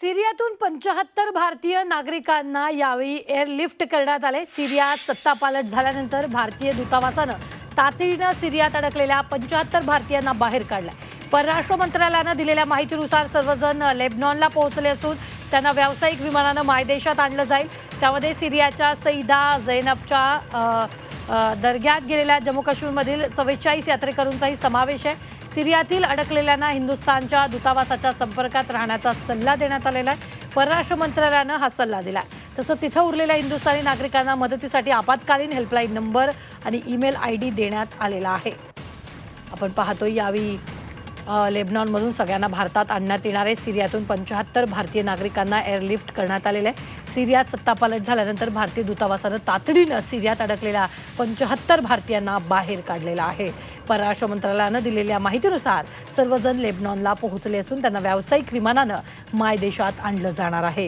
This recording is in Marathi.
सिरियातून 75 भारतीय नागरिकांना यावेळी एअरलिफ्ट करण्यात आले। सिरियात सत्तापालट झाल्यानंतर भारतीय दूतावासानं तातडीनं सिरियात अडकलेल्या 75 भारतीयांना बाहेर काढलं। परराष्ट्र मंत्रालयानं दिलेल्या माहितीनुसार सर्वजण लेबनॉनला पोहोचले असून त्यांना व्यावसायिक विमानानं मायदेशात आणलं जाईल। त्यामध्ये सिरियाच्या सईदा झैनबच्या दर्ग्यात गेलेल्या जम्मू काश्मीरमधील 44 यात्रेकरूंचाही समावेश आहे। सिरियातील अडकलेल्यांना हिंदुस्थानच्या दूतावासाच्या संपर्कात राहण्याचा सल्ला देण्यात आलेला आहे। परराष्ट्र मंत्रालयानं हा सल्ला दिला। तसं तिथं उरलेल्या हिंदुस्थानी नागरिकांना मदतीसाठी आपत्कालीन हेल्पलाईन नंबर आणि ईमेल आयडी देण्यात आलेला आहे। आपण पाहतोय यावेळी लेबनॉनमधून सगळ्यांना भारतात आणण्यात येणार आहे। सिरियातून 75 भारतीय नागरिकांना एअरलिफ्ट करण्यात आलेले आहे। सिरियात सत्तापालट झाल्यानंतर भारतीय दूतावासानं तातडीनं सिरियात अडकलेल्या 75 भारतीयांना बाहेर काढलेलं आहे। परराष्ट्र मंत्रालयानं दिलेल्या माहितीनुसार सर्वजण लेबनॉनला पोहोचले असून त्यांना व्यावसायिक विमानानं मायदेशात आणलं जाणार आहे।